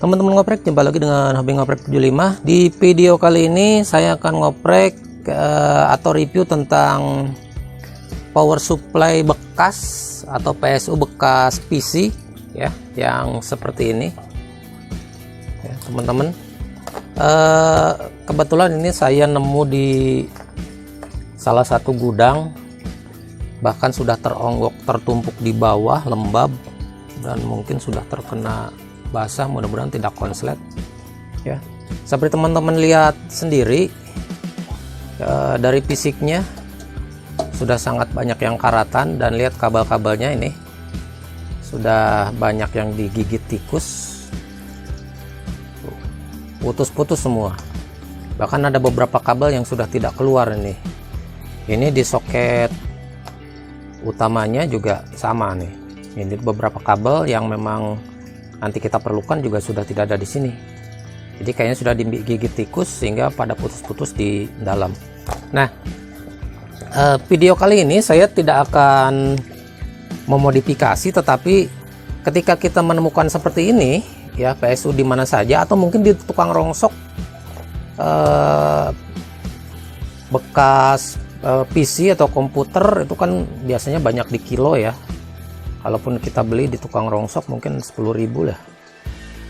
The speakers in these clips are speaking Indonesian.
Teman-teman ngoprek, jumpa lagi dengan Hobi Ngoprek 75. Di video kali ini saya akan ngoprek atau review tentang power supply bekas atau PSU bekas PC ya, yang seperti ini ya, teman-teman. Kebetulan ini saya nemu di salah satu gudang, bahkan sudah teronggok, tertumpuk di bawah, lembab, dan mungkin sudah terkena basah. Mudah-mudahan tidak konslet ya. Seperti teman-teman lihat sendiri dari fisiknya sudah sangat banyak yang karatan, dan lihat kabel-kabelnya ini sudah banyak yang digigit tikus, putus-putus semua. Bahkan ada beberapa kabel yang sudah tidak keluar ini di soket utamanya juga sama nih. Ini beberapa kabel yang memang nanti kita perlukan juga sudah tidak ada di sini. Jadi kayaknya sudah digigit tikus sehingga pada putus-putus di dalam. Nah, video kali ini saya tidak akan memodifikasi, tetapi ketika kita menemukan seperti ini ya, PSU di mana saja atau mungkin di tukang rongsok bekas PC atau komputer, itu kan biasanya banyak di kilo ya. Kalaupun kita beli di tukang rongsok mungkin 10.000 lah.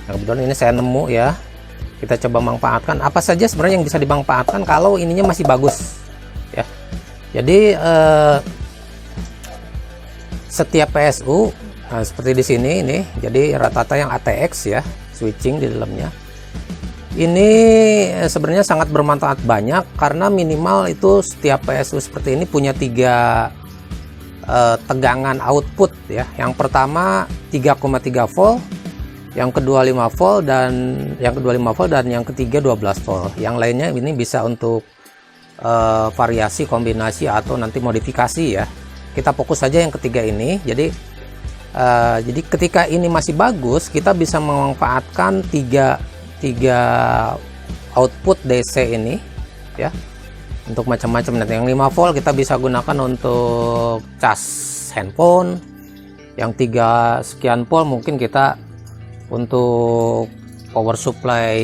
Nah, kebetulan ini saya nemu ya. Kita coba manfaatkan apa saja sebenarnya yang bisa dimanfaatkan kalau ininya masih bagus ya. Jadi setiap PSU seperti di sini ini, jadi rata-rata yang ATX ya, switching di dalamnya. Ini sebenarnya sangat bermanfaat banyak, karena minimal itu setiap PSU seperti ini punya 3 tegangan output ya. Yang pertama 3,3 volt, yang kedua 5 volt, dan yang ketiga 12 volt. Yang lainnya ini bisa untuk variasi, kombinasi, atau nanti modifikasi ya. Kita fokus saja yang ketiga ini. Jadi ketika ini masih bagus, kita bisa memanfaatkan tiga output DC ini ya, untuk macam-macam. Nanti yang 5 volt kita bisa gunakan untuk cas handphone, yang 3 sekian volt mungkin kita untuk power supply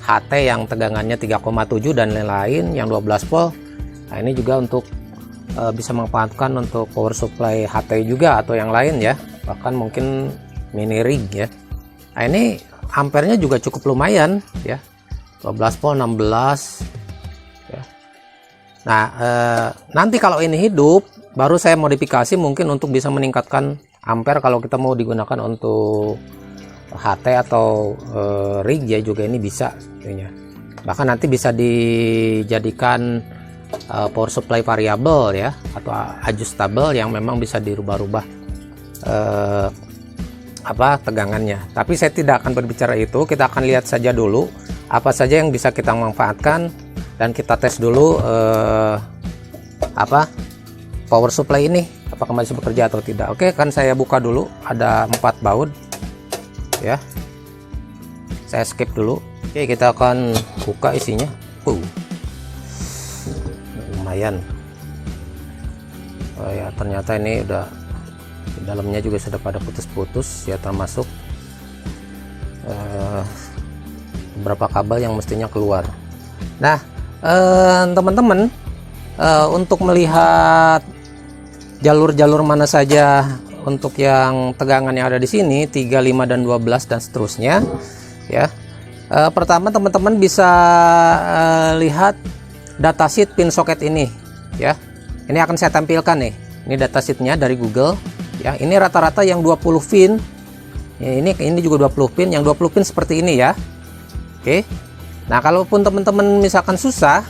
HT yang tegangannya 3,7 dan lain-lain, yang 12 volt. Nah, ini juga untuk bisa memanfaatkan untuk power supply HT juga atau yang lain ya, bahkan mungkin mini rig ya. Nah, ini ampernya juga cukup lumayan ya, 12 volt, 16 ya. Nah, nanti kalau ini hidup baru saya modifikasi mungkin untuk bisa meningkatkan ampere kalau kita mau digunakan untuk HT atau rig ya, juga ini bisa tentunya. Bahkan nanti bisa dijadikan power supply variabel ya, atau adjustable yang memang bisa dirubah-rubah tegangannya. Tapi saya tidak akan berbicara itu. Kita akan lihat saja dulu apa saja yang bisa kita manfaatkan, dan kita tes dulu power supply ini apakah masih bekerja atau tidak. Oke, kan saya buka dulu. Ada 4 baut ya, saya skip dulu. Oke, kita akan buka isinya. Lumayan. Oh ya, ternyata ini udah di dalamnya juga sudah pada putus-putus ya, termasuk beberapa kabel yang mestinya keluar. Nah, teman-teman, untuk melihat jalur-jalur mana saja untuk yang tegangan yang ada di sini 3, 5, dan 12 dan seterusnya ya. Pertama teman-teman bisa lihat datasheet pin socket ini ya. Ini akan saya tampilkan nih. Ini datasheetnya dari Google ya. Ini rata-rata yang 20 pin. Ya, ini juga 20 pin. Yang 20 pin seperti ini ya. Oke. Nah, kalaupun teman-teman misalkan susah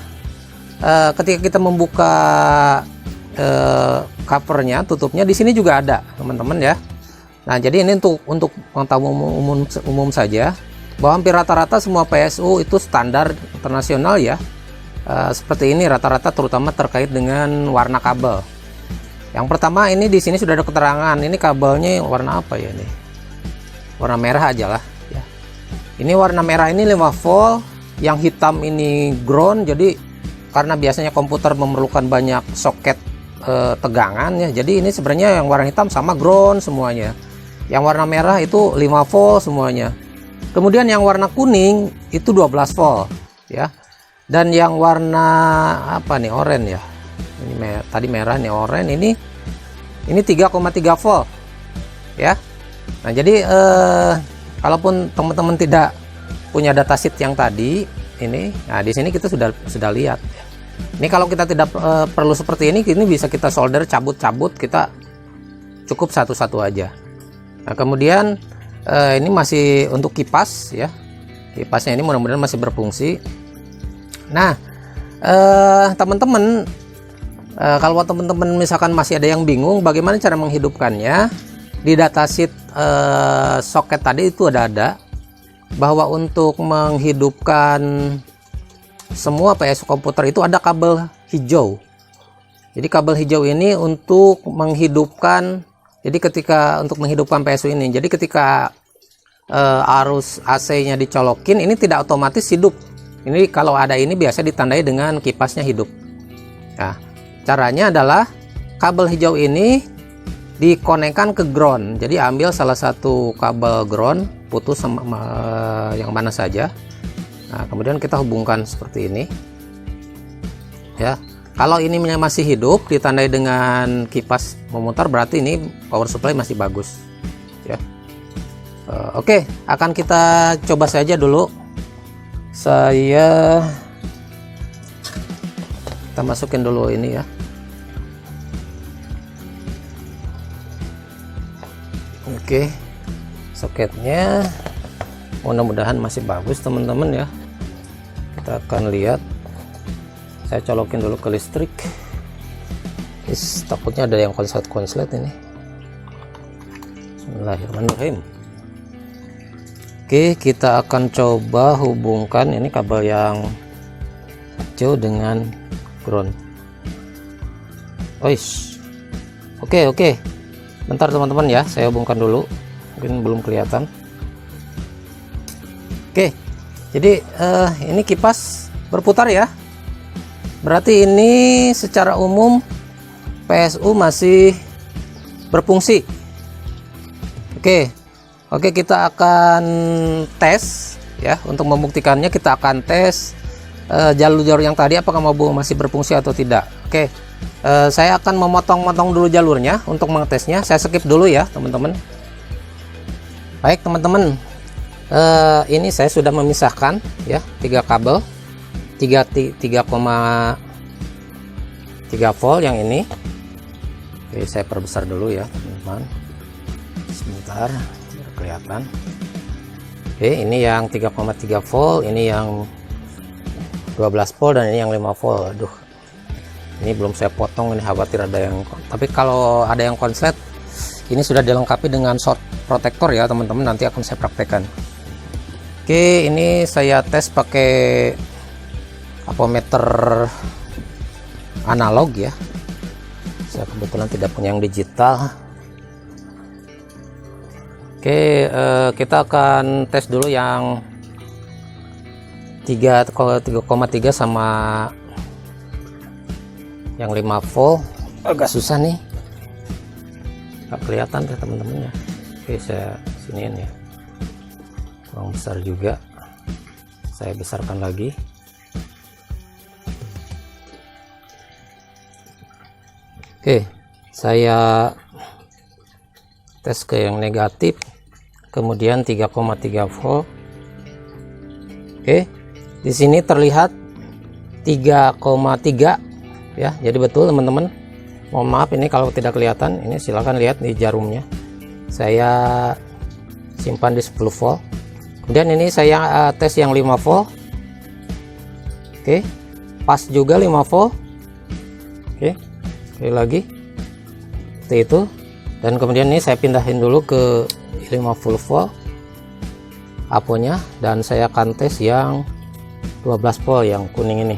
ketika kita membuka covernya, tutupnya di sini juga ada teman-teman ya. Nah, jadi ini untuk pengetahuan umum saja, bahwa hampir rata-rata semua PSU itu standar internasional ya. Seperti ini rata-rata, terutama terkait dengan warna kabel. Yang pertama, ini di sini sudah ada keterangan. Ini kabelnya warna apa ya ini? Warna merah aja lah ya. Ini warna merah ini 5 volt, yang hitam ini ground. Jadi karena biasanya komputer memerlukan banyak soket tegangan ya. Jadi ini sebenarnya yang warna hitam sama ground semuanya. Yang warna merah itu 5 volt semuanya. Kemudian yang warna kuning itu 12 volt ya. Dan yang warna apa nih, oranye ya. Ini tadi merah nih, oranye ini 3,3 volt ya. Nah, jadi kalaupun teman-teman tidak punya datasheet yang tadi ini, nah di sini kita sudah lihat. Ini kalau kita tidak perlu seperti ini bisa kita solder, cabut-cabut, kita cukup satu-satu aja. Nah, kemudian ini masih untuk kipas ya. Kipasnya ini mudah-mudahan masih berfungsi. Nah, teman-teman, kalau teman-teman misalkan masih ada yang bingung bagaimana cara menghidupkannya, di datasheet soket tadi itu ada bahwa untuk menghidupkan semua PSU komputer itu ada kabel hijau. Jadi kabel hijau ini untuk menghidupkan, jadi ketika untuk menghidupkan PSU ini, jadi ketika arus AC-nya dicolokin, ini tidak otomatis hidup. Ini kalau ada ini biasa ditandai dengan kipasnya hidup. Nah, caranya adalah kabel hijau ini dikonekkan ke ground. Jadi ambil salah satu kabel ground, putus sama yang mana saja. Nah, kemudian kita hubungkan seperti ini. Ya, kalau ini masih hidup, ditandai dengan kipas memutar, berarti ini power supply masih bagus. Ya, oke, akan kita coba saja dulu. Kita masukin dulu ini ya. Oke, soketnya mudah-mudahan masih bagus teman-teman ya. Kita akan lihat. Saya colokin dulu ke listrik. Takutnya ada yang konslet ini. Bismillahirrahmanirrahim. Oke, kita akan coba hubungkan ini kabel yang hijau dengan ground. Oke. Bentar teman-teman ya, saya hubungkan dulu. Mungkin belum kelihatan. Oke. Jadi ini kipas berputar ya. Berarti ini secara umum PSU masih berfungsi. Oke, kita akan tes ya. Untuk membuktikannya kita akan tes jalur-jalur yang tadi apakah masih berfungsi atau tidak. Oke, saya akan memotong-motong dulu jalurnya untuk mengetesnya. Saya skip dulu ya teman-teman. Baik teman-teman, ini saya sudah memisahkan ya 3 kabel 3,3 volt yang ini. Oke, saya perbesar dulu ya teman-teman. Sebentar, biar kelihatan. Oke, ini yang 3,3 volt, ini yang 12 volt, dan ini yang 5 volt. Aduh, ini belum saya potong, ini khawatir ada yang, tapi kalau ada yang konslet, ini sudah dilengkapi dengan short protector ya teman-teman, nanti akan saya praktekkan. Oke, ini saya tes pakai ampermeter analog ya. Saya kebetulan tidak punya yang digital. Oke, kita akan tes dulu yang 3,3 sama yang 5 volt. Agak susah nih, nggak kelihatan ya teman-teman ya. Oke, saya siniin ya, kurang besar juga, saya besarkan lagi. Oke, saya tes ke yang negatif, kemudian 3,3 volt. Oke, di sini terlihat 3,3 ya, jadi betul teman-teman. Mohon maaf ini kalau tidak kelihatan, ini silahkan lihat di jarumnya. Saya simpan di 10 volt. Kemudian ini saya tes yang 5 volt. Oke, pas juga 5 volt. Oke, sekali lagi seperti itu. Dan kemudian ini saya pindahin dulu ke 50 volt aponya, dan saya akan tes yang 12 volt yang kuning ini.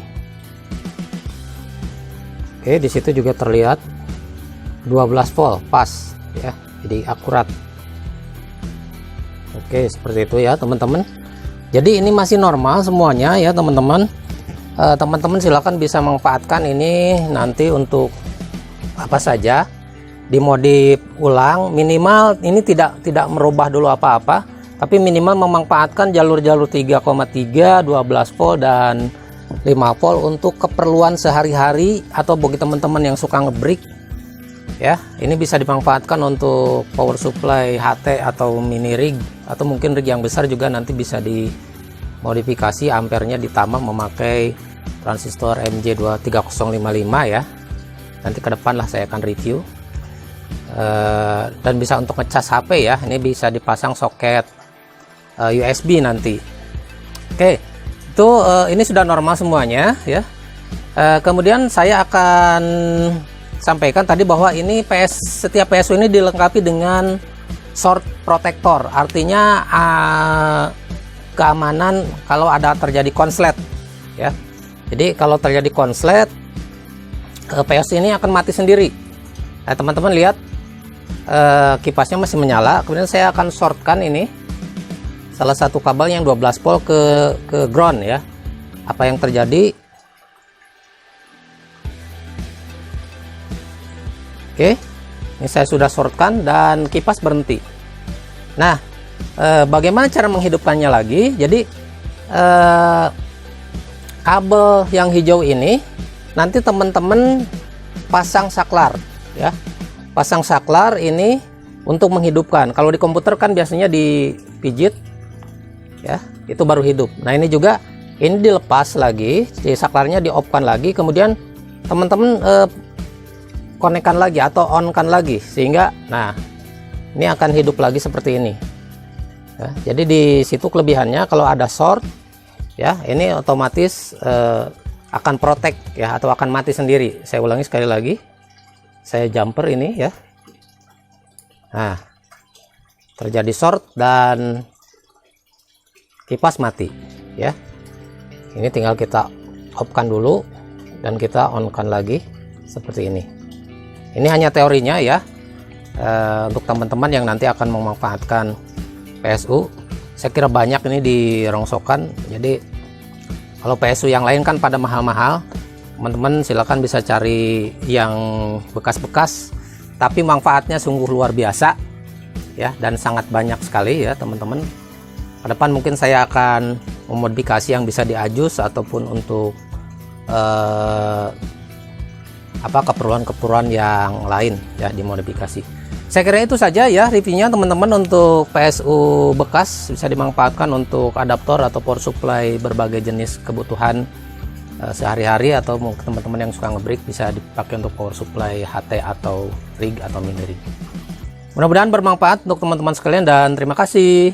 Oke, di situ juga terlihat 12 volt pas ya, jadi akurat. Oke, seperti itu ya teman-teman. Jadi ini masih normal semuanya ya teman-teman. Teman-teman silakan bisa manfaatkan ini nanti untuk apa saja, dimodif ulang, minimal ini tidak merubah dulu apa-apa. tapi minimal memanfaatkan jalur-jalur 3,3, 12 volt dan 5 volt untuk keperluan sehari-hari atau bagi teman-teman yang suka ngebreak ya. Ini bisa dimanfaatkan untuk power supply HT atau mini rig, atau mungkin rig yang besar juga nanti bisa dimodifikasi ampernya ditambah memakai transistor MJ23055 ya. Nanti ke depan lah saya akan review. Dan bisa untuk ngecas HP ya. Ini bisa dipasang soket USB nanti. Oke, itu ini sudah normal semuanya ya. Kemudian saya akan sampaikan tadi bahwa ini setiap PSU ini dilengkapi dengan short protector, artinya keamanan kalau ada terjadi konslet ya. Jadi kalau terjadi konslet, PSU ini akan mati sendiri. Nah, teman-teman lihat kipasnya masih menyala. Kemudian saya akan shortkan ini salah satu kabel yang 12 volt ke ground ya. Apa yang terjadi? Oke, ini saya sudah shortkan dan kipas berhenti. Nah, bagaimana cara menghidupkannya lagi? Jadi kabel yang hijau ini nanti teman-teman pasang saklar ya. Pasang saklar ini untuk menghidupkan. Kalau di komputer kan biasanya dipijit ya, itu baru hidup. Nah, ini juga ini dilepas lagi, di saklarnya di off kan lagi, kemudian teman-teman konekkan lagi atau on kan lagi, sehingga nah ini akan hidup lagi seperti ini ya. Jadi di situ kelebihannya kalau ada short ya, ini otomatis akan protect ya, atau akan mati sendiri. Saya ulangi sekali lagi, saya jumper ini ya. Nah, terjadi short dan kipas mati ya. Ini tinggal kita off kan dulu dan kita on kan lagi seperti ini. Ini hanya teorinya ya, untuk teman-teman yang nanti akan memanfaatkan PSU. Saya kira banyak ini di rongsokan. Jadi kalau PSU yang lain kan pada mahal-mahal, teman-teman silakan bisa cari yang bekas-bekas, tapi manfaatnya sungguh luar biasa ya, dan sangat banyak sekali ya teman-teman. Ke depan mungkin saya akan memodifikasi yang bisa diajus ataupun untuk keperluan-keperluan yang lain ya, dimodifikasi. Saya kira itu saja ya reviewnya teman-teman untuk PSU bekas, bisa dimanfaatkan untuk adaptor atau power supply berbagai jenis kebutuhan sehari-hari, atau mungkin teman-teman yang suka ngebreak bisa dipakai untuk power supply HT atau rig atau mini rig. Mudah-mudahan bermanfaat untuk teman-teman sekalian dan terima kasih.